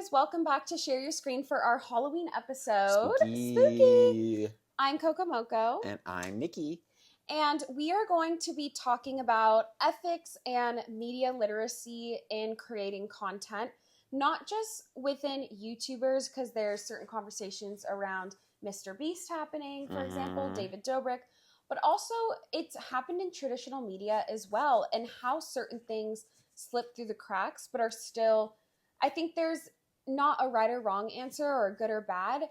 guys, welcome back to Share Your Screen for our Halloween episode. Spooky. I'm Coco Moco. And I'm Nikki. And we are going to be talking about ethics and media literacy in creating content, not just within YouTubers, because there's certain conversations around Mr. Beast happening, for example, David Dobrik, but also it's happened in traditional media as well, and how certain things slip through the cracks, but are still, I think there's not a right or wrong answer or good or bad.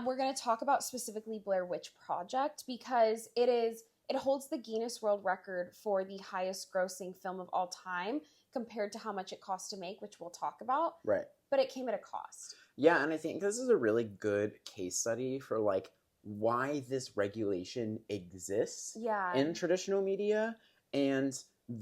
We're going to talk about specifically Blair Witch Project because it holds the Guinness World Record for the highest grossing film of all time compared to how much it cost to make, which we'll talk about. Right. But it came at a cost. Yeah, and I think this is a really good case study for like why this regulation exists in traditional media, and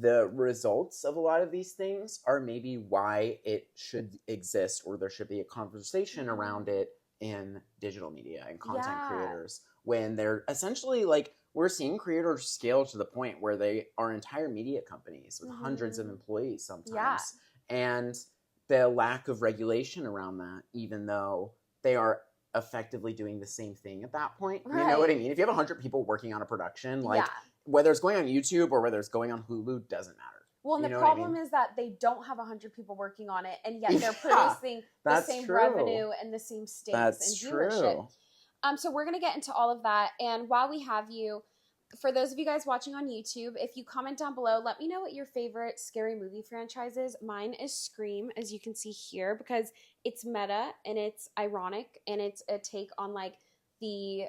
the results of a lot of these things are maybe why it should exist, or there should be a conversation around it in digital media and content creators, when they're essentially like, we're seeing creators scale to the point where they are entire media companies with hundreds of employees sometimes. And the lack of regulation around that, even though they are effectively doing the same thing at that point. You know what I mean? If you have 100 people working on a production, like whether it's going on YouTube or whether it's going on Hulu, doesn't matter. Well, and the problem is that they don't have 100 people working on it, and yet they're producing the same revenue and the same stakes and viewership. So we're going to get into all of that. And while we have you, for those of you guys watching on YouTube, if you comment down below, let me know what your favorite scary movie franchise is. Mine is Scream, as you can see here, because it's meta and it's ironic and it's a take on like the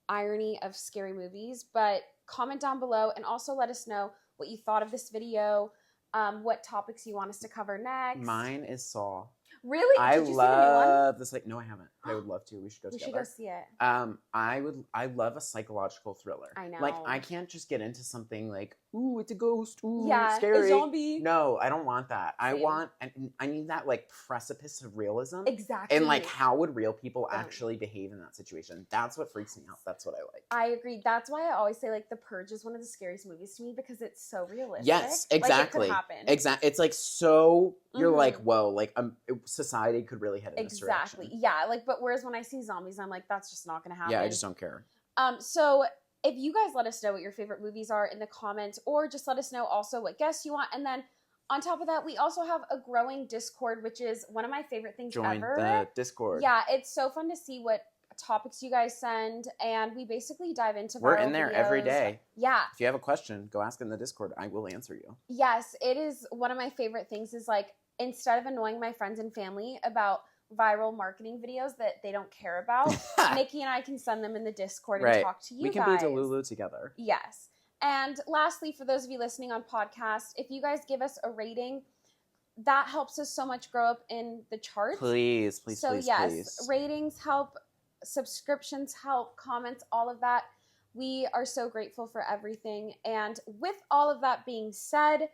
irony of scary movies. But comment down below and also let us know what you thought of this video, what topics you want us to cover next. Mine is Saw. Really? I Did you see the new one? this. Like, no, I haven't. I would love to. We should go together. We should go see it. I love a psychological thriller. I know. Like, I can't just get into something like, ooh, it's a ghost. Ooh, it's scary. A zombie. No, I don't want that. I need that like precipice of realism. Exactly. And like, how would real people actually behave in that situation? That's what freaks me out. That's what I like. I agree. That's why I always say like The Purge is one of the scariest movies to me, because it's so realistic. Yes, exactly. Like, it could happen. Exactly. It's like so. You're like, whoa, like society could really head in this direction. Exactly. Yeah. Like, but whereas when I see zombies, I'm like, that's just not going to happen. Yeah, I just don't care. So if you guys let us know what your favorite movies are in the comments, or just let us know also what guests you want. And then on top of that, we also have a growing Discord, which is one of my favorite things ever. Join the Discord. Yeah. It's so fun to see what topics you guys send, and we basically dive into We're in there every day. Yeah. If you have a question, go ask in the Discord. I will answer you. Yes, it is one of my favorite things, is like, instead of annoying my friends and family about viral marketing videos that they don't care about, Nikki and I can send them in the Discord and talk to you guys. We can be Delulu together. Yes. And lastly, for those of you listening on podcast, if you guys give us a rating, that helps us so much grow up in the charts. Please. So yes, ratings help, subscriptions help, comments, all of that. We are so grateful for everything. And with all of that being said,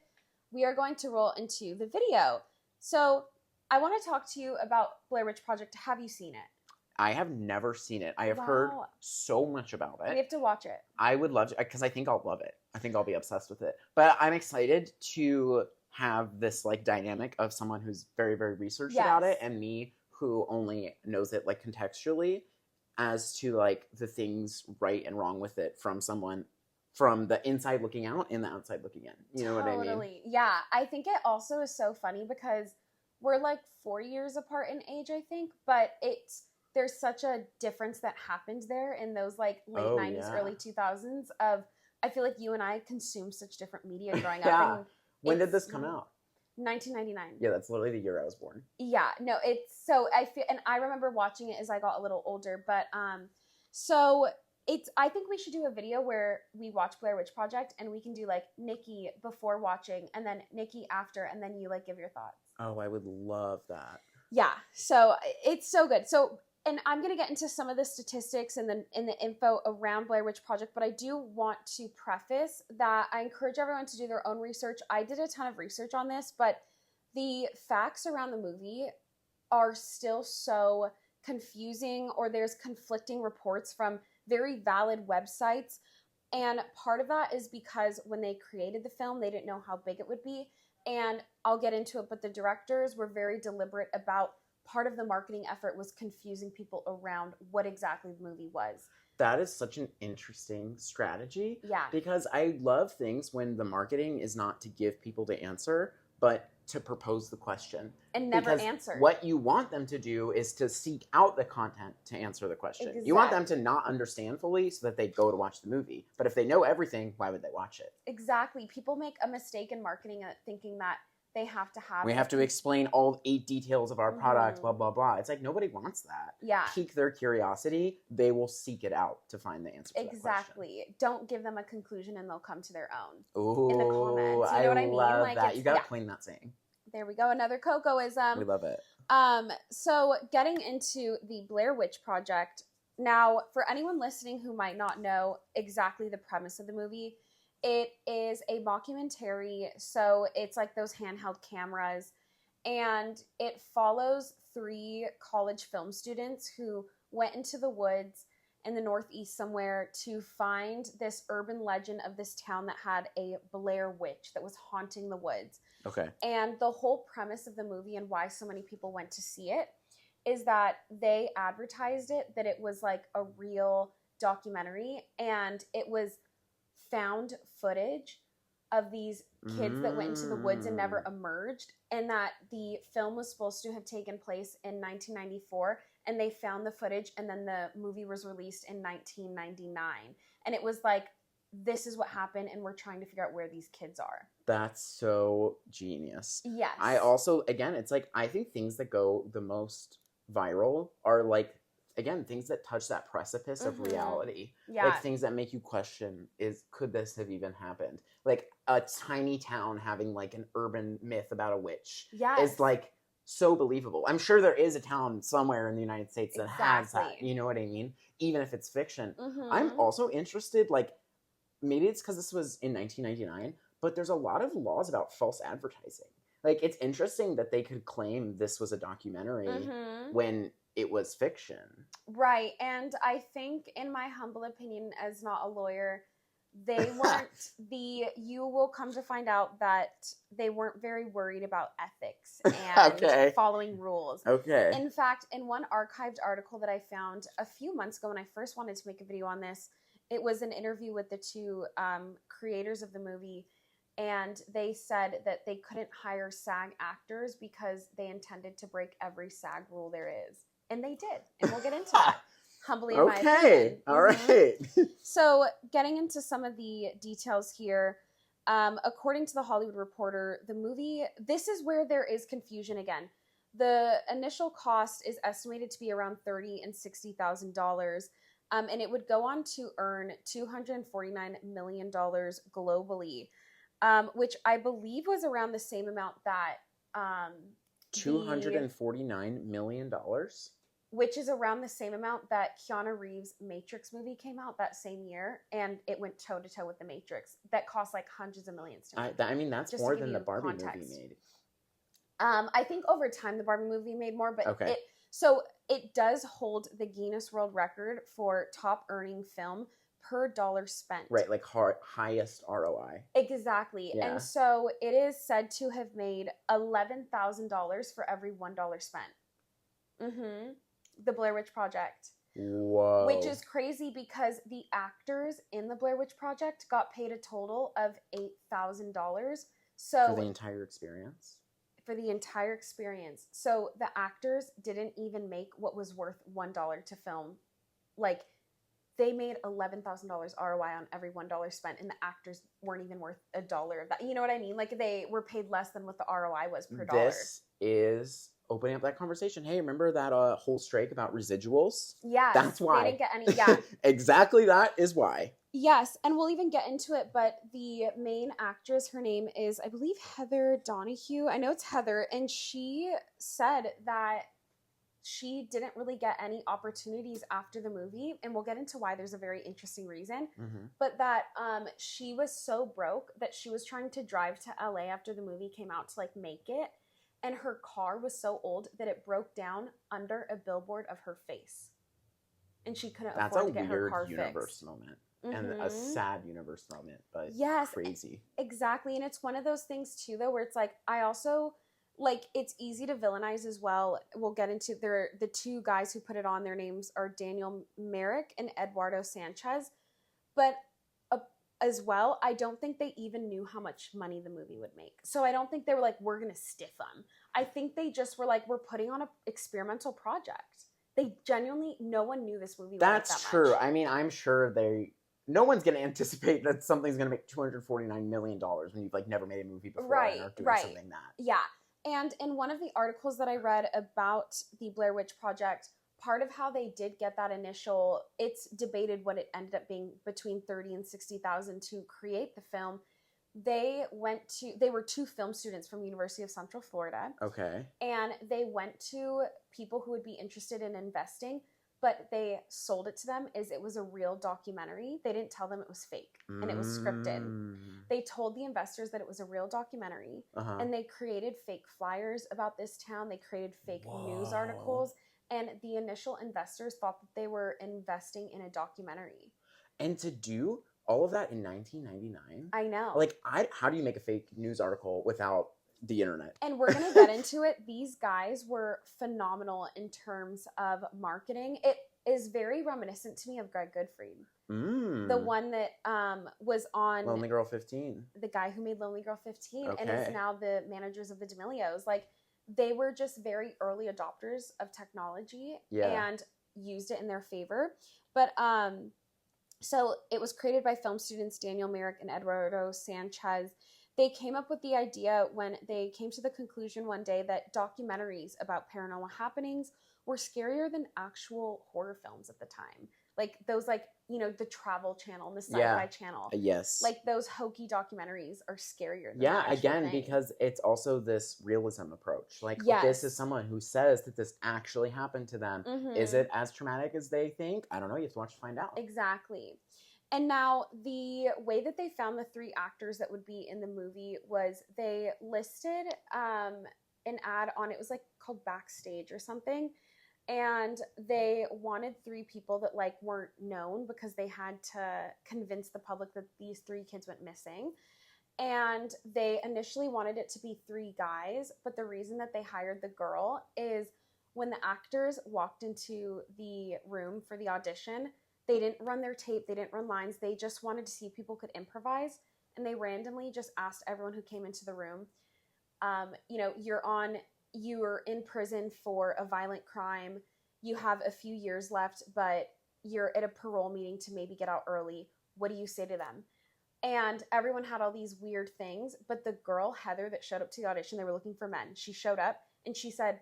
we are going to roll into the video. So I want to talk to you about Blair Witch Project. Have you seen it? I have never seen it. I have heard so much about it. We have to watch it. I would love to, because I think I'll love it. I think I'll be obsessed with it. But I'm excited to have this like dynamic of someone who's very, very researched about it, and me who only knows it like contextually, as to like the things right and wrong with it from someone from the inside looking out and the outside looking in. You know what I mean? Totally. Yeah. I think it also is so funny because we're like 4 years apart in age, I think, but there's such a difference that happened there in those like late 90s, early 2000s of, I feel like you and I consumed such different media growing up. And when did this come out? 1999. Yeah, that's literally the year I was born. Yeah, no, it's so I feel, and I remember watching it as I got a little older, but so I think we should do a video where we watch Blair Witch Project, and we can do like Nikki before watching and then Nikki after, and then you like give your thoughts. Oh, I would love that. Yeah, so it's so good. So, and I'm going to get into some of the statistics and the info around Blair Witch Project, but I do want to preface that I encourage everyone to do their own research. I did a ton of research on this, but the facts around the movie are still so confusing, or there's conflicting reports from very valid websites. And part of that is because when they created the film, they didn't know how big it would be. And I'll get into it, but the directors were very deliberate about part of the marketing effort was confusing people around what exactly the movie was. That is such an interesting strategy. Yeah. Because I love things when the marketing is not to give people the answer, but to propose the question. And never answer. What you want them to do is to seek out the content to answer the question. Exactly. You want them to not understand fully so that they go to watch the movie. But if they know everything, why would they watch it? Exactly. People make a mistake in marketing thinking that they have to have... We have to explain all 8 details of our product, blah, blah, blah. It's like, nobody wants that. Yeah. Pique their curiosity. They will seek it out to find the answer to that question. Exactly. Don't give them a conclusion and they'll come to their own. Ooh, in the comments. You know what I mean? Love like that. You gotta claim that saying. There we go. Another Cocoism. We love it. So getting into the Blair Witch Project. Now, for anyone listening who might not know exactly the premise of the movie, it is a mockumentary, so it's like those handheld cameras, and it follows 3 college film students who went into the woods in the Northeast somewhere to find this urban legend of this town that had a Blair Witch that was haunting the woods. Okay. And the whole premise of the movie and why so many people went to see it is that they advertised it, that it was like a real documentary, and it was found footage of these kids that went into the woods and never emerged, and that the film was supposed to have taken place in 1994, and they found the footage, and then the movie was released in 1999. And it was like, this is what happened, and we're trying to figure out where these kids are. That's so genius. Yes. I also, again, it's like, I think things that go the most viral are like, again, things that touch that precipice of reality. Yeah. Like things that make you question, could this have even happened? Like a tiny town having like an urban myth about a witch is like so believable. I'm sure there is a town somewhere in the United States that has that. You know what I mean? Even if it's fiction. I'm also interested, like, maybe it's because this was in 1999, but there's a lot of laws about false advertising. Like, it's interesting that they could claim this was a documentary when it was fiction. Right. And I think, in my humble opinion, as not a lawyer, they weren't you will come to find out that they weren't very worried about ethics and following rules. Okay. In fact, in one archived article that I found a few months ago when I first wanted to make a video on this, it was an interview with the 2 creators of the movie, and they said that they couldn't hire SAG actors because they intended to break every SAG rule there is. And they did. And we'll get into that. Humbly in my opinion. All right. So getting into some of the details here, according to the Hollywood Reporter, the movie, this is where there is confusion again. The initial cost is estimated to be around $30,000 and $60,000. And it would go on to earn $249 million globally, which I believe was around the same amount that... $249 million? Which is around the same amount that Keanu Reeves' Matrix movie came out that same year, and it went toe-to-toe with the Matrix. That cost like hundreds of millions to make. I mean, that's more than the Barbie movie made. I think over time the Barbie movie made more, but it does hold the Guinness World Record for top earning film per dollar spent. Right, like highest ROI. Exactly. Yeah. And so it is said to have made $11,000 for every $1 spent. The Blair Witch Project. Whoa. Which is crazy because the actors in the Blair Witch Project got paid a total of $8,000. So for the entire experience? For the entire experience. So the actors didn't even make what was worth $1 to film. Like, they made $11,000 ROI on every $1 spent, and the actors weren't even worth $1 of that. You know what I mean? Like, they were paid less than what the ROI was per dollar. This is opening up that conversation. Hey, remember that whole strike about residuals? Yes. That's why. They didn't get any, yeah. Exactly, that is why. Yes, and we'll even get into it, but the main actress, her name is, I believe, Heather Donahue. I know it's Heather, and she said that she didn't really get any opportunities after the movie, and we'll get into why. There's a very interesting reason, but that she was so broke that she was trying to drive to LA after the movie came out to like make it, and her car was so old that it broke down under a billboard of her face, and she couldn't afford to get her car fixed. That's a weird universe moment. and a sad universe from it, but crazy. Exactly. And it's one of those things too, though, where it's like, I also, like, it's easy to villainize as well. We'll get into the two guys who put it on. Their names are Daniel Merrick and Eduardo Sanchez. But as well, I don't think they even knew how much money the movie would make. So I don't think they were like, we're going to stiff them. I think they just were like, we're putting on an experimental project. They genuinely, no one knew this movie would make that much. That's true. I mean, I'm sure no one's going to anticipate that something's going to make $249 million when you've like never made a movie before and are doing something that. Yeah. And in one of the articles that I read about the Blair Witch Project, part of how they did get that initial, it's debated what it ended up being between 30 and 60,000 to create the film. They were two film students from University of Central Florida. Okay. And they went to people who would be interested in investing, but they sold it to them as it was a real documentary. They didn't tell them it was fake and it was scripted. They told the investors that it was a real documentary, and they created fake flyers about this town. They created fake news articles. And the initial investors thought that they were investing in a documentary. And to do all of that in 1999? I know. Like, how do you make a fake news article without the internet? And we're going to get into it. These guys were phenomenal in terms of marketing. It is very reminiscent to me of Greg Goodfried. The one that was on Lonely Girl 15. The guy who made Lonely Girl 15 and is now the managers of the D'Amelios. Like, they were just very early adopters of technology and used it in their favor. But so it was created by film students Daniel Merrick and Eduardo Sanchez. They came up with the idea when they came to the conclusion one day that documentaries about paranormal happenings were scarier than actual horror films at the time. Like those, like, you know, the Travel Channel and the Sci-Fi Channel. Yes. Like those hokey documentaries are scarier than again, because it's also this realism approach. Like, this is someone who says that this actually happened to them. Is it as traumatic as they think? I don't know. You have to watch to find out. Exactly. And now the way that they found the three actors that would be in the movie was they listed an ad on, it was like called Backstage or something. And they wanted three people that like weren't known because they had to convince the public that these three kids went missing. And they initially wanted it to be three guys, but the reason that they hired the girl is when the actors walked into the room for the audition, they didn't run their tape, they didn't run lines, they just wanted to see if people could improvise. And they randomly just asked everyone who came into the room, you know, you're in prison for a violent crime, you have a few years left, but you're at a parole meeting to maybe get out early. What do you say to them? And everyone had all these weird things, but the girl, Heather, that showed up to the audition, they were looking for men. She showed up and she said,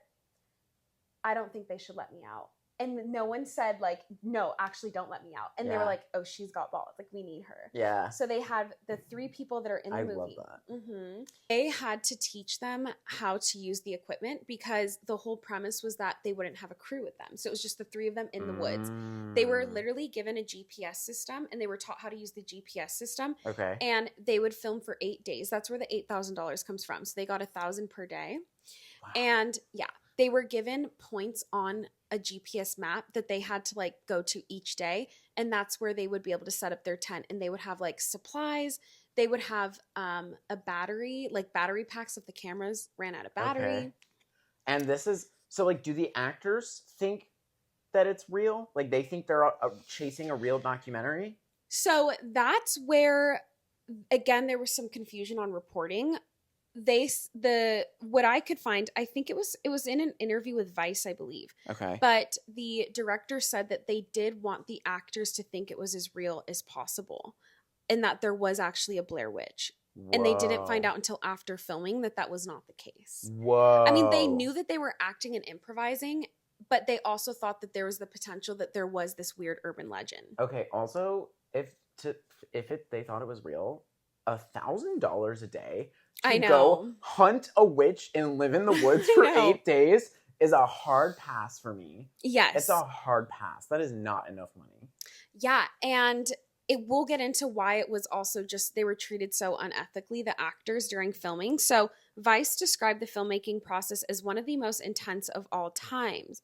I don't think they should let me out. And no one said, like, no, actually don't let me out. And they were like, oh, she's got balls. Like, we need her. Yeah. So they had the three people that are in the movie. I love that. They had to teach them how to use the equipment because the whole premise was that they wouldn't have a crew with them. So it was just the three of them in the woods. They were literally given a GPS system and they were taught how to use the GPS system. Okay. And they would film for 8 days. That's where the $8,000 comes from. So they got $1,000 per day. Wow. And they were given points on a GPS map that they had to like go to each day. And that's where they would be able to set up their tent, and they would have like supplies. They would have a battery, like battery packs if the cameras ran out of battery. Okay. And this is, so like, do the actors think that it's real? Like they think they're chasing a real documentary? So that's where, again, there was some confusion on reporting. What I could find, I think it was in an interview with Vice, I believe. Okay. But the director said that they did want the actors to think it was as real as possible, and that there was actually a Blair Witch. Whoa. And they didn't find out until after filming that was not the case. Whoa. I mean, they knew that they were acting and improvising, but they also thought that there was the potential that there was this weird urban legend. Okay. Also, they thought it was real, $1,000 a day to go hunt a witch and live in the woods for 8 days is a hard pass for me. Yes. It's a hard pass. That is not enough money. Yeah, and it will get into why it was also just they were treated so unethically, the actors, during filming. So Vice described the filmmaking process as one of the most intense of all times.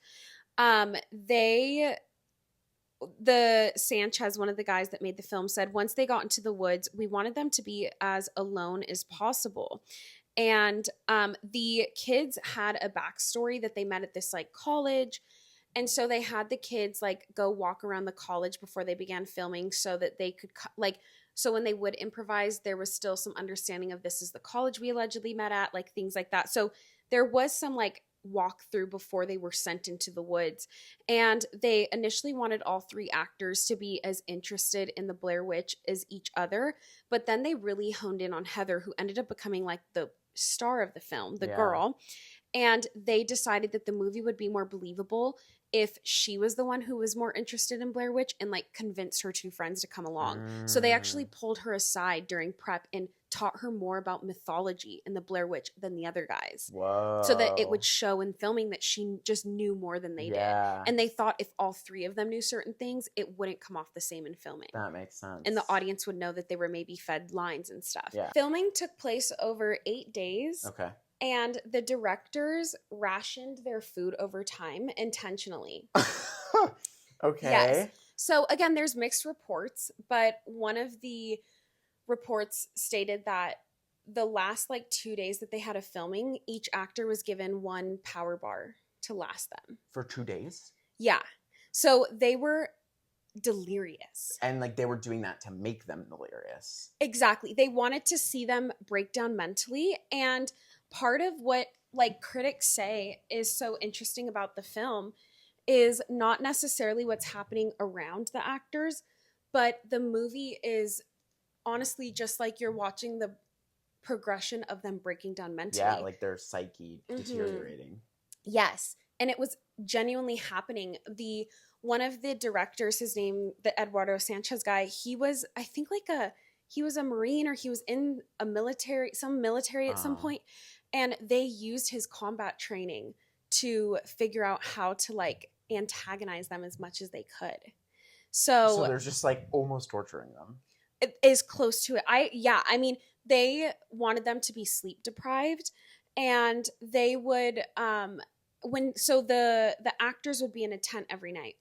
the Sanchez, one of the guys that made the film, said once they got into the woods, we wanted them to be as alone as possible. And the kids had a backstory that they met at this like college. And so they had the kids like go walk around the college before they began filming so that they could so when they would improvise, there was still some understanding of this is the college we allegedly met at, like things like that. So there was some like walkthrough before they were sent into the woods. And they initially wanted all 3 actors to be as interested in the Blair Witch as each other. But then they really honed in on Heather, who ended up becoming like the star of the film, the girl. And they decided that the movie would be more believable if she was the one who was more interested in Blair Witch and like convinced her 2 friends to come along. So they actually pulled her aside during prep and taught her more about mythology and the Blair Witch than the other guys. Whoa. So that it would show in filming that she just knew more than they did. And they thought if all 3 of them knew certain things, it wouldn't come off the same in filming. That makes sense. And the audience would know that they were maybe fed lines and stuff. Yeah. Filming took place over 8 days. Okay. And the directors rationed their food over time intentionally. Okay. Yes. So again, there's mixed reports, but one of the reports stated that the last like 2 days that they had of filming, each actor was given 1 power bar to last them. For 2 days? Yeah. So they were delirious. And like they were doing that to make them delirious. Exactly. They wanted to see them break down mentally. And part of what like critics say is so interesting about the film is not necessarily what's happening around the actors, but the movie is honestly just like you're watching the progression of them breaking down mentally. Yeah, like their psyche deteriorating. Yes. And it was genuinely happening. One of the directors, his name, the Eduardo Sanchez guy, he was, I think he was a Marine or he was in a military at some point. And they used his combat training to figure out how to like antagonize them as much as they could. So they're just like almost torturing them. It is close to it. I mean, they wanted them to be sleep deprived, and they would the actors would be in a tent every night.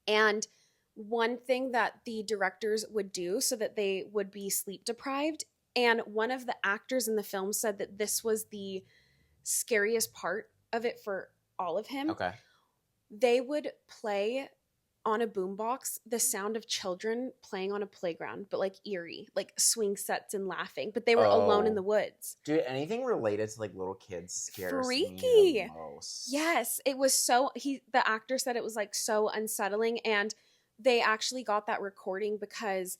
And one thing that the directors would do so that they would be sleep deprived, and one of the actors in the film said that this was the scariest part of it for all of him. Okay. They would play on a boombox the sound of children playing on a playground, but like eerie, like swing sets and laughing. But they were alone in the woods. Dude, anything related to like little kids scares Freaky. me the most. Yes, it was so. The actor said it was like so unsettling, and they actually got that recording because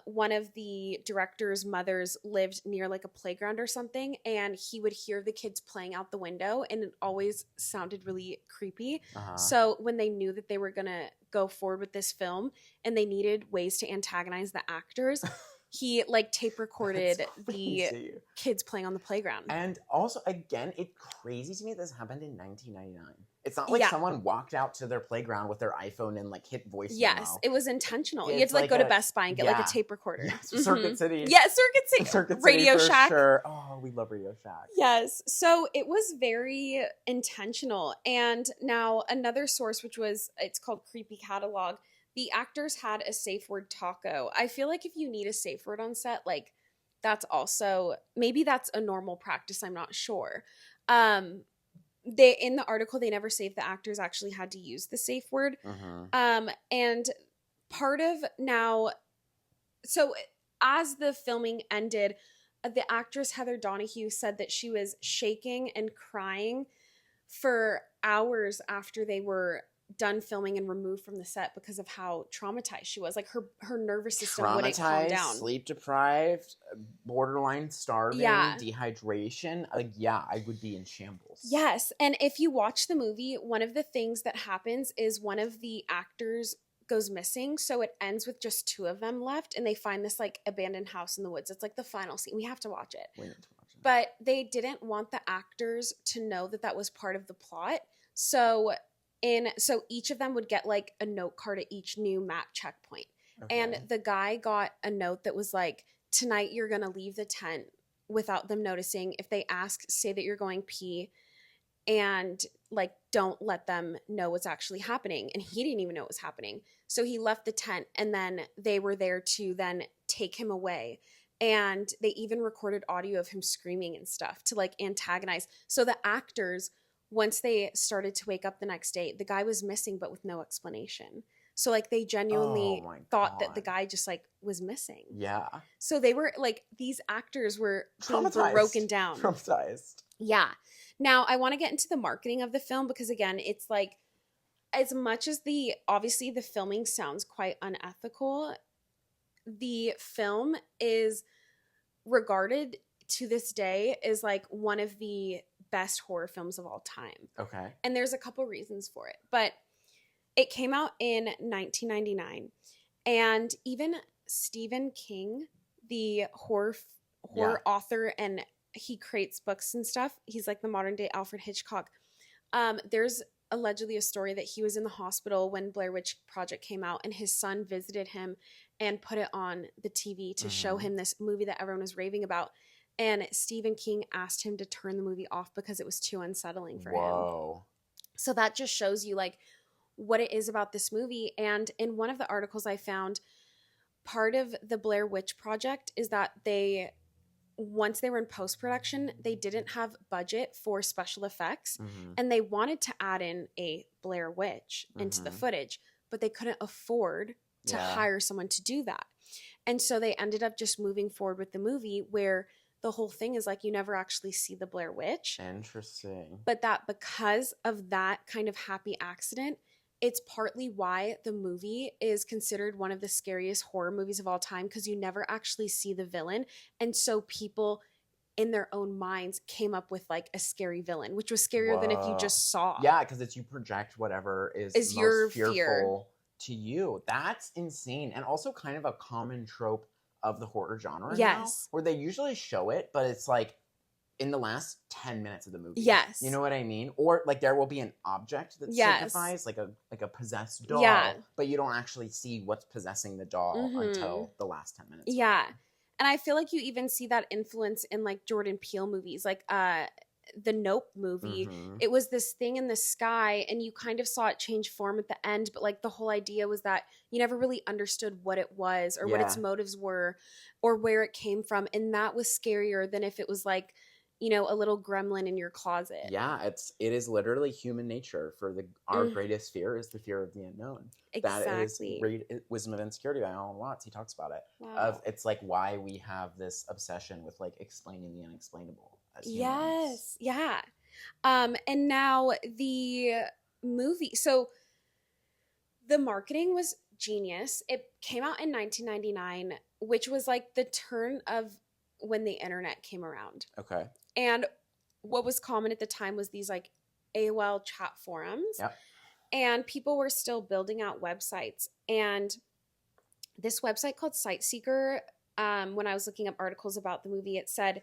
one of the director's mothers lived near like a playground or something, and he would hear the kids playing out the window, and it always sounded really creepy. So when they knew that they were gonna go forward with this film and they needed ways to antagonize the actors, he like tape recorded the kids playing on the playground. And also, again, it's crazy to me this happened in 1999. It's not like someone walked out to their playground with their iPhone and like hit voice memo. Yes, it was intentional. You had to like go to Best Buy and get like a tape recorder. Yes, Circuit City. Yeah, Circuit City. Circuit Radio City for Shack. Sure. Oh, we love Radio Shack. Yes. So it was very intentional. And now another source, it's called Creepy Catalog. The actors had a safe word taco. I feel like if you need a safe word on set, like that's also, maybe that's a normal practice. I'm not sure. In the article, they never say if the actors actually had to use the safe word. And part of now, so as the filming ended, the actress Heather Donahue said that she was shaking and crying for hours after they were done filming and removed from the set because of how traumatized she was. Like her nervous system wouldn't calm down. Sleep deprived, borderline starving, dehydration. I would be in shambles. Yes. And if you watch the movie, one of the things that happens is one of the actors goes missing. So it ends with just 2 of them left, and they find this like abandoned house in the woods. It's like the final scene. We have to watch it. We need to watch it. But they didn't want the actors to know that that was part of the plot. So each of them would get like a note card at each new map checkpoint. Okay. And the guy got a note that was like, tonight you're going to leave the tent without them noticing. If they ask, say that you're going pee. and like, don't let them know what's actually happening. And he didn't even know what was happening. So he left the tent, and then they were there to then take him away. And they even recorded audio of him screaming and stuff to like antagonize. So the actors, once they started to wake up the next day, the guy was missing, but with no explanation. So like they genuinely thought that the guy just like was missing. Yeah. So they were like, these actors were being broken down. Traumatized. Yeah. Now I want to get into the marketing of the film, because again, it's like, as much as obviously the filming sounds quite unethical, the film is regarded to this day as like one of the best horror films of all time. Okay. And there's a couple reasons for it. But it came out in 1999. And even Stephen King, the horror author, and he creates books and stuff. He's like the modern day Alfred Hitchcock. There's allegedly a story that he was in the hospital when Blair Witch Project came out, and his son visited him and put it on the TV to show him this movie that everyone was raving about. And Stephen King asked him to turn the movie off because it was too unsettling for him. So that just shows you like what it is about this movie. And in one of the articles I found, part of the Blair Witch Project is that once they were in post-production, they didn't have budget for special effects, and they wanted to add in a Blair Witch into the footage, but they couldn't afford to hire someone to do that. And so they ended up just moving forward with the movie, where the whole thing is like, you never actually see the Blair Witch. Interesting. But that because of that kind of happy accident, it's partly why the movie is considered one of the scariest horror movies of all time, because you never actually see the villain. And so people in their own minds came up with like a scary villain, which was scarier than if you just saw. Yeah, because it's you project whatever is most your fearful fear to you. That's insane. And also kind of a common trope of the horror genre yes. now, where they usually show it, but it's like in the last 10 minutes of the movie. Yes. You know what I mean? Or like there will be an object that yes. signifies like a possessed doll, yeah. but you don't actually see what's possessing the doll until the last 10 minutes. Yeah. And I feel like you even see that influence in like Jordan Peele movies, like the Nope movie. It was this thing in the sky, and you kind of saw it change form at the end, but like the whole idea was that you never really understood what it was or what its motives were or where it came from. And that was scarier than if it was like, you know, a little gremlin in your closet. Yeah, it is literally human nature for our greatest fear is the fear of the unknown. Exactly. That is Wisdom of Insecurity by Alan Watts. He talks about it. Wow. It's like why we have this obsession with like explaining the unexplainable as humans. Yes. Yeah. And now the movie. So the marketing was genius. It came out in 1999, which was like the turn of when the internet came around. Okay. And what was common at the time was these like AOL chat forums. Yep. And people were still building out websites. And this website called Sightseeker, when I was looking up articles about the movie, it said,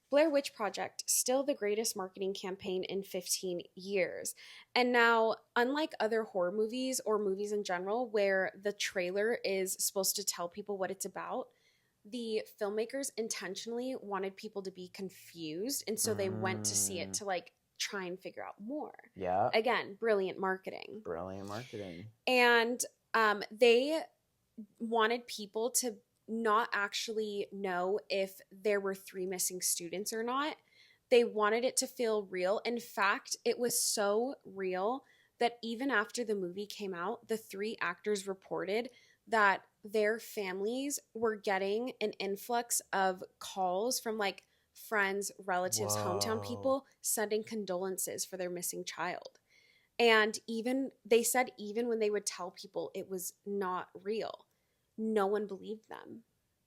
Blair Witch Project, still the greatest marketing campaign in 15 years. And now, unlike other horror movies or movies in general, where the trailer is supposed to tell people what it's about, the filmmakers intentionally wanted people to be confused. And so they went to see it to like try and figure out more. Yeah. Again, brilliant marketing. Brilliant marketing. And they wanted people to not actually know if there were 3 missing students or not. They wanted it to feel real. In fact, it was so real that even after the movie came out, the 3 actors reported that their families were getting an influx of calls from like friends, relatives, hometown people sending condolences for their missing child. And they said even when they would tell people it was not real, no one believed them.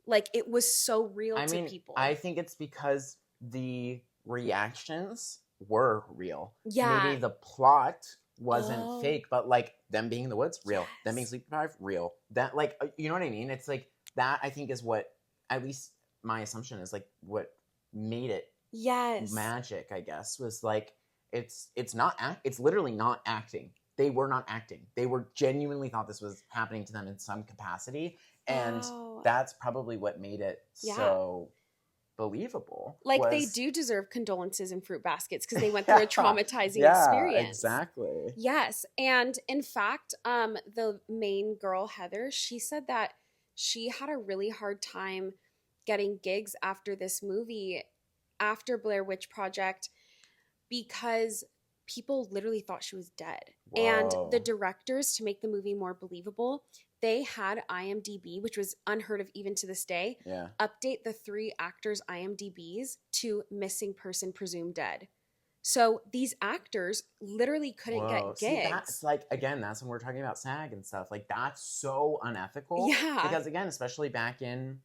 Like it was so real to people. I think it's because the reactions were real. Yeah. Maybe the plot wasn't fake, but like them being in the woods, real. Them being sleep deprived, real. That like, you know what I mean? It's like that I think is what, at least my assumption is like what made it magic, I guess, was like, it's literally not acting. They were not acting. They were genuinely thought this was happening to them in some capacity. And that's probably what made it so believable. Like, they do deserve condolences and fruit baskets because they went through a traumatizing experience. Exactly. Yes. And in fact, the main girl, Heather, she said that she had a really hard time getting gigs after this movie, after Blair Witch Project, because people literally thought she was dead. Whoa. And the directors, to make the movie more believable, they had IMDb, which was unheard of even to this day, update the 3 actors' IMDbs to missing person presumed dead. So these actors literally couldn't get gigs. See, that's like, again, that's when we're talking about SAG and stuff. Like, that's so unethical. Yeah. Because, again, especially back in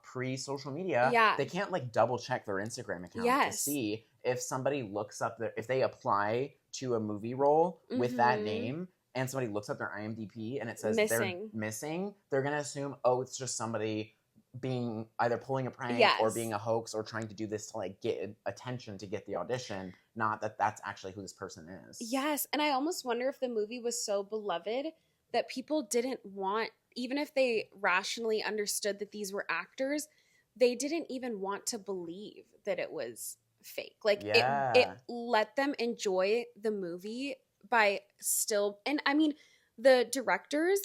pre-social media, they can't, like, double check their Instagram account to see if somebody looks up if they apply to a movie role with that name and somebody looks up their IMDb and it says they're missing, they're going to assume, oh, it's just somebody being either pulling a prank or being a hoax or trying to do this to, like, get attention to get the audition, not that that's actually who this person is. Yes, and I almost wonder if the movie was so beloved that people didn't want, even if they rationally understood that these were actors, they didn't even want to believe that it was fake. Like, it let them enjoy the movie by still, and I mean, the directors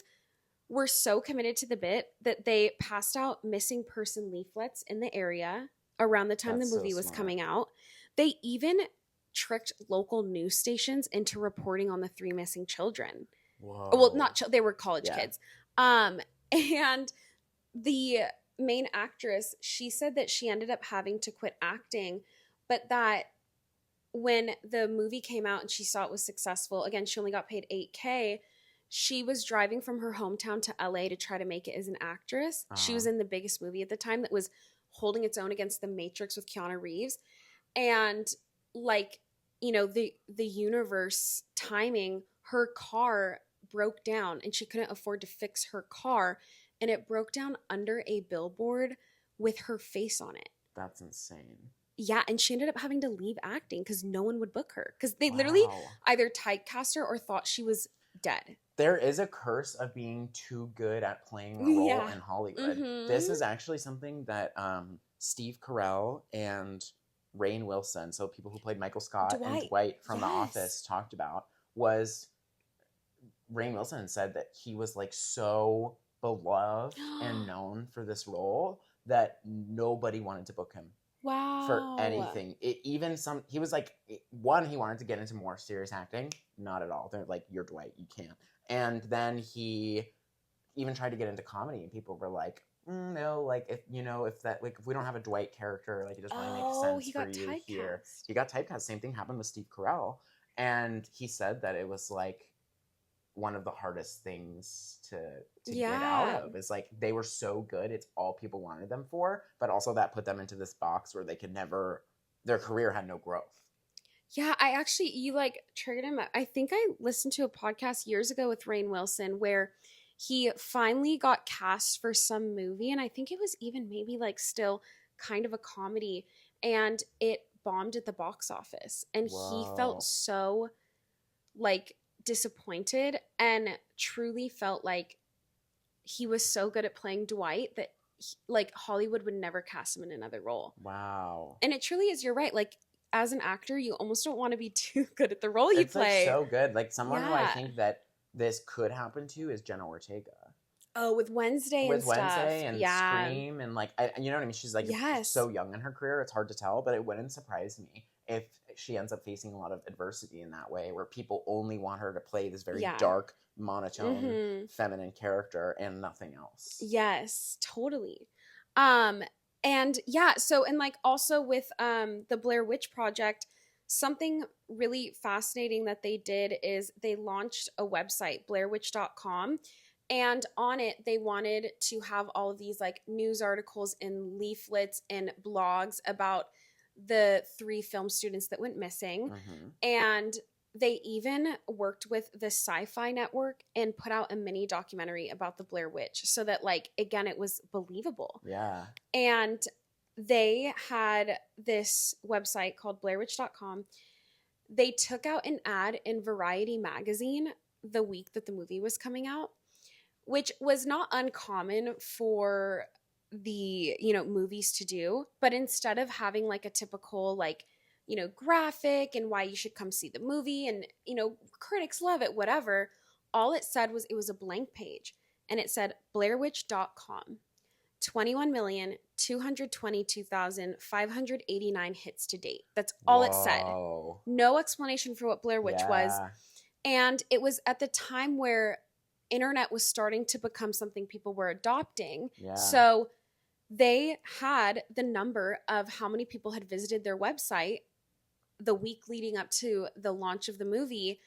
were so committed to the bit that they passed out missing person leaflets in the area around the time the movie was coming out. They even tricked local news stations into reporting on the 3 missing children. Whoa. Well, they were college kids. And the main actress, she said that she ended up having to quit acting, but that when the movie came out and she saw it was successful, again, she only got paid $8,000. She was driving from her hometown to LA to try to make it as an actress. She was in the biggest movie at the time that was holding its own against The Matrix with Keanu Reeves. And, like, you know, the universe timing, her car broke down and she couldn't afford to fix her car. And it broke down under a billboard with her face on it. That's insane. Yeah, and she ended up having to leave acting because no one would book her. Because they literally either typecast her or thought she was dead. There is a curse of being too good at playing a role in Hollywood. This is actually something that Steve Carell and Rainn Wilson, so people who played Michael Scott and Dwight from The Office, talked about. Was Rainn Wilson said that he was, like, so beloved and known for this role that nobody wanted to book him. Wow. For anything. He was like, one, he wanted to get into more serious acting. Not at all. They're like, you're Dwight, you can't. And then he even tried to get into comedy, and people were like, no, like, if we don't have a Dwight character, like, it doesn't really make sense for you here. He got typecast. Same thing happened with Steve Carell. And he said that it was, like, one of the hardest things to get out of. Is, like, they were so good, it's all people wanted them for, but also that put them into this box where they could never, their career had no growth. Yeah, you, like, triggered him. I think I listened to a podcast years ago with Rainn Wilson where he finally got cast for some movie, and I think it was even maybe, like, still kind of a comedy, and it bombed at the box office. And he felt so, like, disappointed and truly felt like he was so good at playing Dwight that like Hollywood would never cast him in another role. Wow. And it truly is, you're right, like, as an actor you almost don't want to be too good at the role you play. Like, so good. Like, someone who I think that this could happen to is Jenna Ortega. Oh, with Wednesday and stuff. Wednesday and Scream and, like, you know what I mean? She's, like, so young in her career, it's hard to tell, but it wouldn't surprise me if she ends up facing a lot of adversity in that way, where people only want her to play this very dark, monotone, feminine character and nothing else. Yes, totally. And yeah, so, and, like, also with the Blair Witch Project, something really fascinating that they did is they launched a website, blairwitch.com. And on it, they wanted to have all of these, like, news articles and leaflets and blogs about the 3 film students that went missing. And they even worked with the Sci-Fi Network and put out a mini documentary about the Blair Witch so that, like, again, it was believable. Yeah. And they had this website called blairwitch.com. They took out an ad in Variety magazine the week that the movie was coming out, which was not uncommon for the, movies to do. But instead of having like a typical like, graphic and why you should come see the movie and, critics love it, whatever, all it said was it was a blank page and it said blairwitch.com. 21,222,589 hits to date. That's all it said. No explanation for what Blair Witch was. And it was at the time where internet was starting to become something people were adopting. So they had the number of how many people had visited their website the week leading up to the launch of the movie.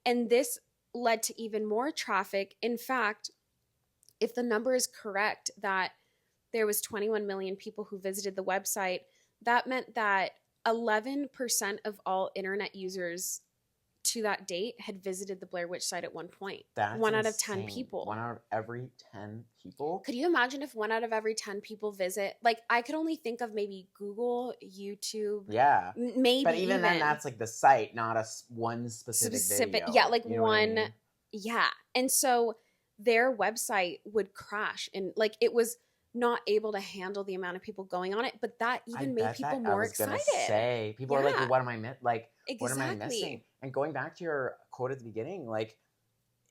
And this led to even more traffic. In fact, if the number is correct that there was 21 million people who visited the website, that meant that 11% of all internet users to that date had visited the Blair Witch site at one point. That's 1 out of insane. 10 people. 1 out of every 10 people? Could you imagine if 1 out of every 10 people visit? Like, I could only think of maybe Google, YouTube. Yeah. Maybe But even then, that's like the site, not one specific video. Yeah, like you know what I mean? Yeah. And so their website would crash and like it was not able to handle the amount of people going on it, but that even made people more excited. I was gonna say, people are like, well, what am I like? Exactly. What am I missing? And going back to your quote at the beginning, like,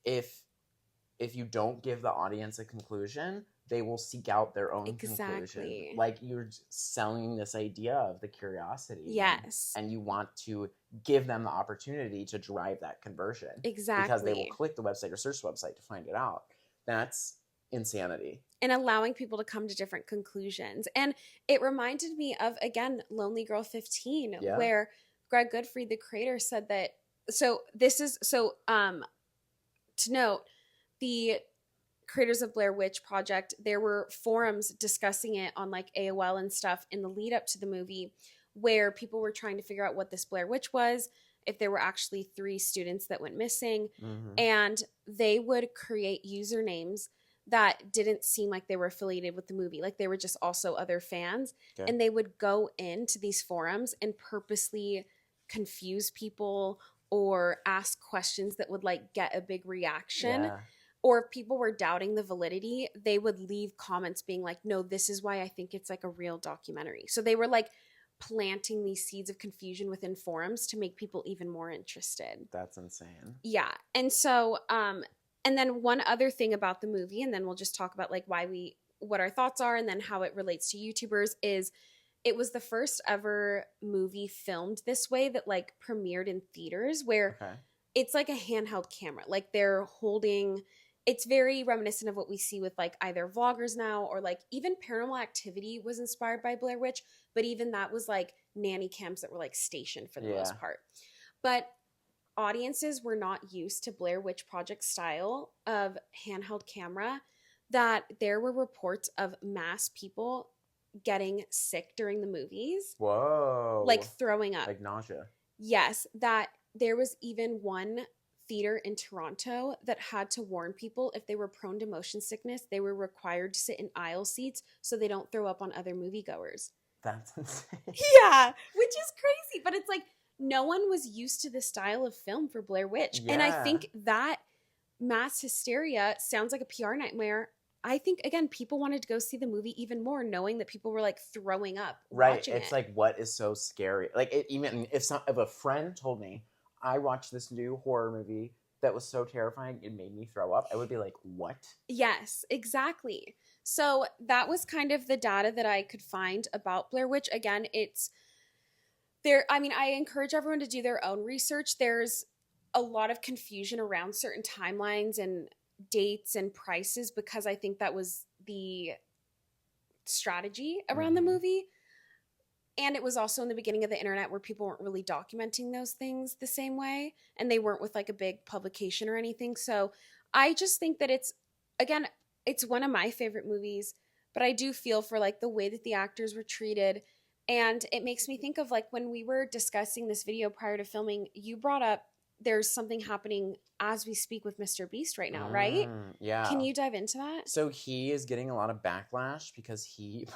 if you don't give the audience a conclusion, they will seek out their own conclusion. Like, you're selling this idea of the curiosity. Yes. And you want to give them the opportunity to drive that conversion. Exactly. Because they will click the website or search the website to find it out. That's insanity. And allowing people to come to different conclusions. And it reminded me of, again, Lonely Girl 15, where Greg Goodfried, the creator, said that, to note, the creators of Blair Witch Project, there were forums discussing it on like AOL and stuff in the lead up to the movie where people were trying to figure out what this Blair Witch was, if there were actually 3 students that went missing, and they would create usernames that didn't seem like they were affiliated with the movie. Like they were just also other fans. Okay. And they would go into these forums and purposely confuse people or ask questions that would like get a big reaction. Yeah. Or if people were doubting the validity, they would leave comments being like, no, this is why I think it's like a real documentary. So they were like planting these seeds of confusion within forums to make people even more interested. That's insane. Yeah. And so, and then one other thing about the movie, and then we'll just talk about like what our thoughts are and then how it relates to YouTubers, is it was the first ever movie filmed this way that like premiered in theaters where it's like a handheld camera. Like they're holding, it's very reminiscent of what we see with like either vloggers now or like even Paranormal Activity was inspired by Blair Witch, but even that was like nanny cams that were like stationed for the most part. But audiences were not used to Blair Witch Project style of handheld camera, that there were reports of mass people getting sick during the movies. Whoa. Like throwing up. Like nausea. Yes. That there was even one theater in Toronto that had to warn people if they were prone to motion sickness, they were required to sit in aisle seats so they don't throw up on other moviegoers. That's insane. Yeah. Which is crazy. But it's like, no one was used to this style of film for Blair Witch. Yeah. And I think that mass hysteria sounds like a PR nightmare. I think, again, people wanted to go see the movie even more knowing that people were like throwing up watching it's like, what is so scary? Like, even if a friend told me I watched this new horror movie that was so terrifying it made me throw up, I would be like, what? Yes, exactly. So that was kind of the data that I could find about Blair Witch. Again, it's there. I mean, I encourage everyone to do their own research. There's a lot of confusion around certain timelines and dates and prices because I think that was the strategy around the movie. And it was also in the beginning of the internet where people weren't really documenting those things the same way. And they weren't with like a big publication or anything. So I just think that it's one of my favorite movies. But I do feel for like the way that the actors were treated. And it makes me think of like when we were discussing this video prior to filming, you brought up there's something happening as we speak with Mr. Beast right now, right? Yeah. Can you dive into that? So he is getting a lot of backlash because he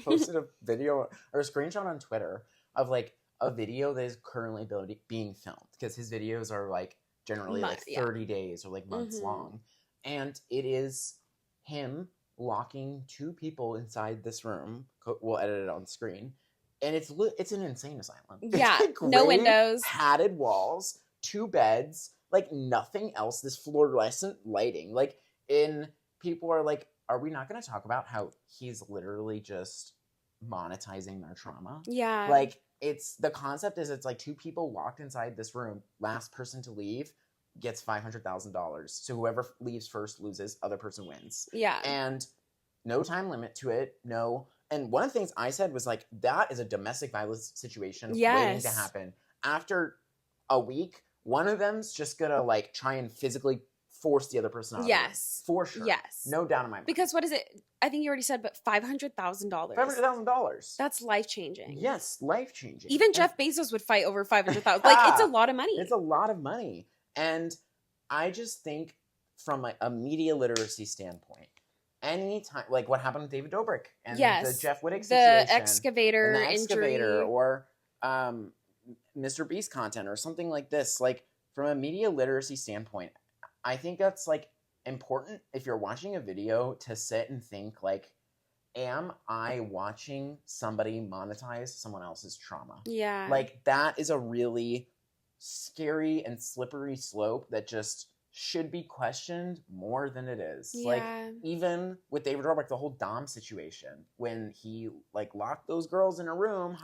posted a video or a screenshot on Twitter of like a video that is currently being filmed because his videos are like generally like 30 days or like months long. And it is him locking 2 people inside this room. We'll edit it on screen. And it's an insane asylum. Yeah, it's like no windows. Padded walls, 2 beds, like nothing else. This fluorescent lighting. Like, people are like, are we not going to talk about how he's literally just monetizing their trauma? Yeah. Like, the concept is it's like 2 people locked inside this room. Last person to leave gets $500,000. So whoever leaves first loses. Other person wins. Yeah. And no time limit to it. No. And one of the things I said was like, that is a domestic violence situation waiting to happen. After a week, one of them's just gonna like try and physically force the other person out. Yes. Of the room. For sure. Yes. No doubt in my mind. Because what is it? I think you already said, but $500,000. $500,000. That's life-changing. Yes, life-changing. Even Jeff Bezos would fight over $500,000. Like, it's a lot of money. It's a lot of money. And I just think from a media literacy standpoint, anytime, like what happened with David Dobrik and the Jeff Wittick situation. The excavator injury. Or Mr. Beast content or something like this. Like, from a media literacy standpoint, I think that's like important if you're watching a video to sit and think like, am I watching somebody monetize someone else's trauma? Yeah. Like, that is a really scary and slippery slope that just should be questioned more than it is. Yeah. Like, even with David Dobrik, the whole Dom situation, when he like locked those girls in a room,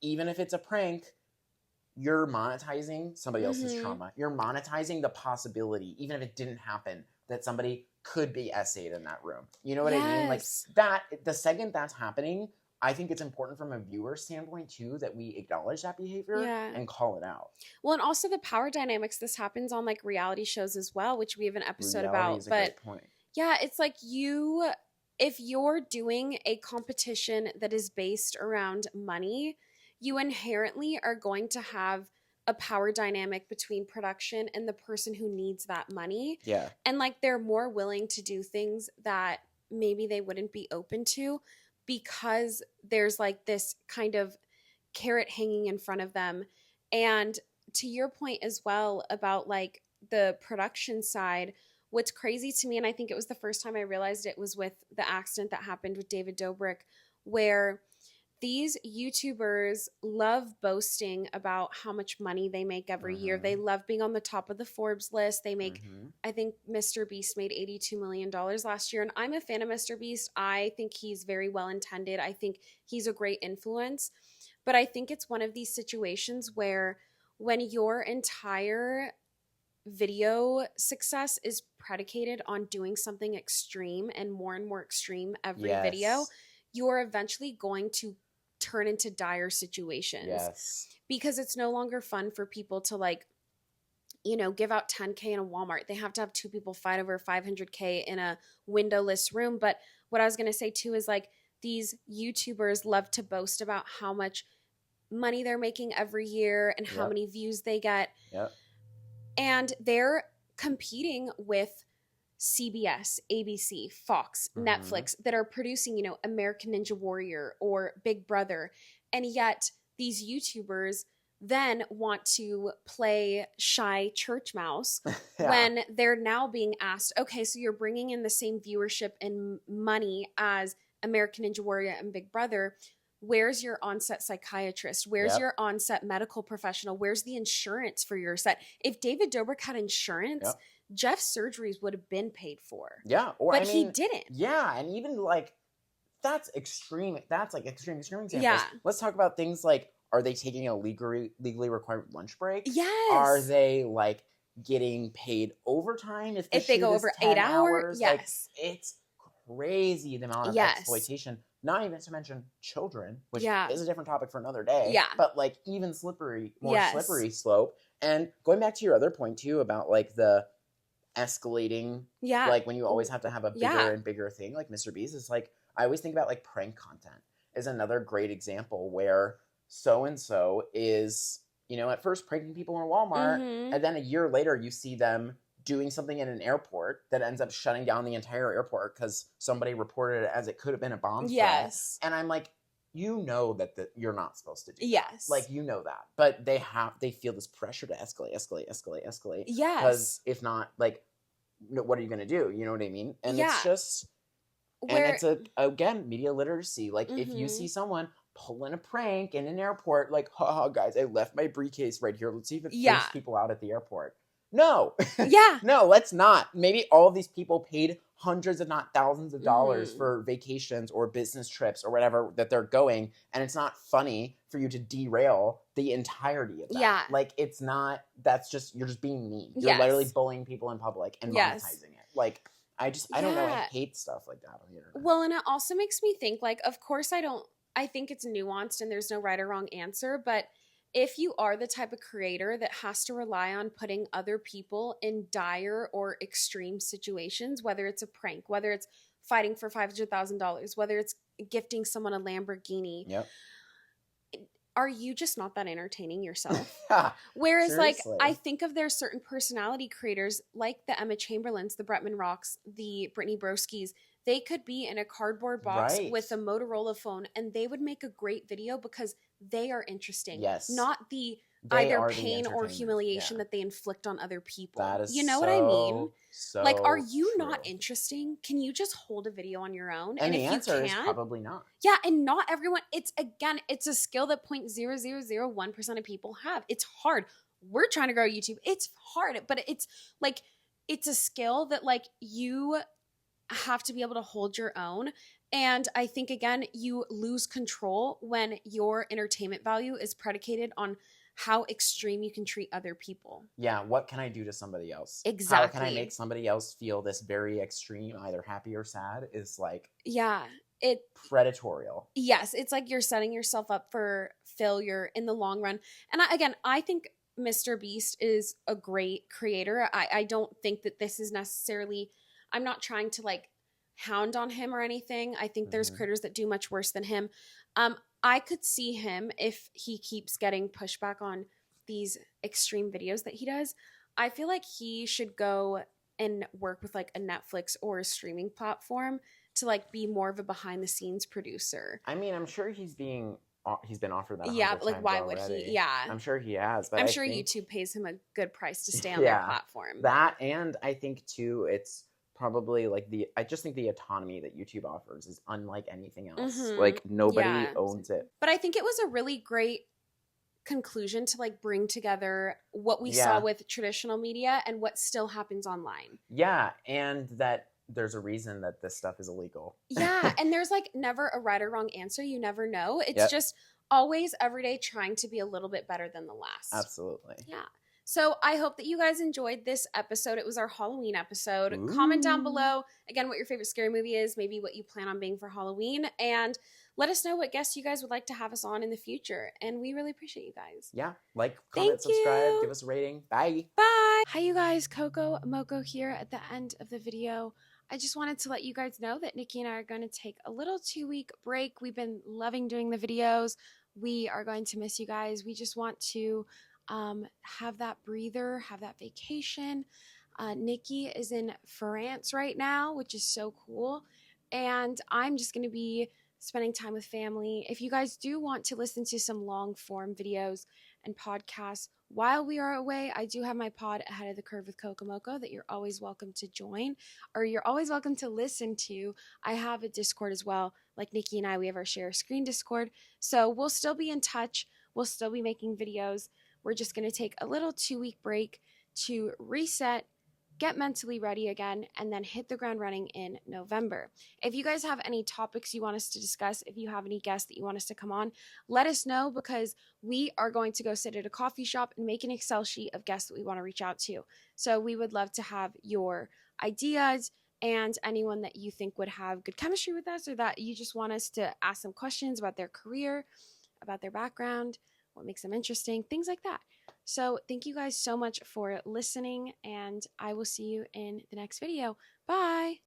even if it's a prank, you're monetizing somebody else's trauma. You're monetizing the possibility, even if it didn't happen, that somebody could be essayed in that room. You know what I mean? Like, that, the second that's happening, I think it's important from a viewer standpoint too that we acknowledge that behavior and call it out. Well, and also the power dynamics. This happens on like reality shows as well, which we have an episode about. Is a great point. Yeah, it's like if you're doing a competition that is based around money, you inherently are going to have a power dynamic between production and the person who needs that money. Yeah. And like, they're more willing to do things that maybe they wouldn't be open to, because there's like this kind of carrot hanging in front of them. And to your point as well about like the production side, what's crazy to me, and I think it was the first time I realized it, was with the accident that happened with David Dobrik, where these YouTubers love boasting about how much money they make every year. They love being on the top of the Forbes list. They make, I think Mr. Beast made $82 million last year. And I'm a fan of Mr. Beast. I think he's very well intended. I think he's a great influence. But I think it's one of these situations where when your entire video success is predicated on doing something extreme and more extreme every video, you're eventually going to turn into dire situations. Yes. Because it's no longer fun for people to like, you know, give out $10K in a Walmart. They have to have 2 people fight over $500K in a windowless room. But what I was going to say too is like, these YouTubers love to boast about how much money they're making every year and how many views they get. And they're competing with CBS, ABC, Fox, Netflix that are producing, you know, American Ninja Warrior or Big Brother. And yet these YouTubers then want to play shy church mouse when they're now being asked, okay, so you're bringing in the same viewership and money as American Ninja Warrior and Big Brother. Where's your on-set psychiatrist? Where's your on-set medical professional? Where's the insurance for your set? If David Dobrik had insurance, Jeff's surgeries would have been paid for. Yeah. Or, but he didn't. Yeah. And even like, that's extreme. That's like extreme examples. Yeah. Let's talk about things like, are they taking a legally required lunch break? Yes. Are they like getting paid overtime if they go over 8 hours? Yes. Like, it's crazy the amount of exploitation. Not even to mention children, which is a different topic for another day. Yeah. But like even slippery slope. And going back to your other point too about like the escalating, like when you always have to have a bigger and bigger thing, like Mr. Beast is like, I always think about like prank content is another great example where so-and-so is, you know, at first pranking people in Walmart and then a year later you see them doing something in an airport that ends up shutting down the entire airport because somebody reported it as it could have been a bomb threat. And I'm like, you know that you're not supposed to do that. Like, you know that. But they feel this pressure to escalate. Yes. Because if not, like, what are you going to do? You know what I mean? And it's just, And it's again, media literacy. Like if you see someone pulling a prank in an airport, like, haha, guys, I left my briefcase right here. Let's see if it freaks people out at the airport. No. Yeah. No, let's not. Maybe all of these people paid hundreds, if not thousands of dollars for vacations or business trips or whatever that they're going. And it's not funny for you to derail the entirety of that. Yeah. Like, it's not, you're just being mean. You're literally bullying people in public and monetizing it. Like, I don't know. I hate stuff like that on the internet. Well, and it also makes me think, like, of course I think it's nuanced and there's no right or wrong answer, but if you are the type of creator that has to rely on putting other people in dire or extreme situations, whether it's a prank, whether it's fighting for $500,000, whether it's gifting someone a Lamborghini, are you just not that entertaining yourself? Whereas, seriously. Like, I think of there's certain personality creators like the Emma Chamberlains, the Bretman Rocks, the Brittany Broskis. They could be in a cardboard box with a Motorola phone and they would make a great video because they are interesting. Yes. Not either pain or humiliation that they inflict on other people. That is what I mean? So like, are you not interesting? Can you just hold a video on your own? And the answer is probably not. Yeah, and not everyone. It's a skill that 0.0001% of people have. It's hard. We're trying to grow YouTube. It's hard, but it's like, it's a skill that like you have to be able to hold your own. And I think, again, you lose control when your entertainment value is predicated on how extreme you can treat other people. Yeah, what can I do to somebody else? Exactly. How can I make somebody else feel this very extreme, either happy or sad, is like predatorial. Yes, it's like you're setting yourself up for failure in the long run. And I think Mr. Beast is a great creator. I don't think that this is necessarily... I'm not trying to like hound on him or anything. I think there's creators that do much worse than him. I could see him if he keeps getting pushback on these extreme videos that he does. I feel like he should go and work with like a Netflix or a streaming platform to like be more of a behind the scenes producer. I mean, I'm sure he's been offered that. Yeah, but like, why would he? Yeah, I'm sure he has. But I'm sure YouTube pays him a good price to stay on their platform. That, and I think too, it's probably like I just think the autonomy that YouTube offers is unlike anything else. Like nobody owns it. But I think it was a really great conclusion to like bring together what we saw with traditional media and what still happens online. Yeah, and that there's a reason that this stuff is illegal. Yeah, and there's like never a right or wrong answer. You never know. It's just always every day trying to be a little bit better than the last. Absolutely. Yeah. So I hope that you guys enjoyed this episode. It was our Halloween episode. Ooh. Comment down below, again, what your favorite scary movie is, maybe what you plan on being for Halloween, and let us know what guests you guys would like to have us on in the future. And we really appreciate you guys. Yeah. Like, comment, subscribe, give us a rating. Bye. Bye. Hi, you guys. Coco Moco here at the end of the video. I just wanted to let you guys know that Nikki and I are going to take a little 2-week break. We've been loving doing the videos. We are going to miss you guys. We just want to have that breather, have that vacation. Nikki is in France right now, which is so cool. And I'm just going to be spending time with family. If you guys do want to listen to some long form videos and podcasts while we are away, I do have my pod Ahead of the Curve with Coco Moco that you're always welcome to join, or you're always welcome to listen to. I have a Discord as well. Like Nikki and I, we have our share screen Discord. So we'll still be in touch. We'll still be making videos. We're just going to take a little 2-week break to reset, get mentally ready again, and then hit the ground running in November. If you guys have any topics you want us to discuss, if you have any guests that you want us to come on, let us know, because we are going to go sit at a coffee shop and make an Excel sheet of guests that we want to reach out to. So we would love to have your ideas and anyone that you think would have good chemistry with us, or that you just want us to ask some questions about their career, about their background, what makes them interesting, things like that. So thank you guys so much for listening, and I will see you in the next video. Bye!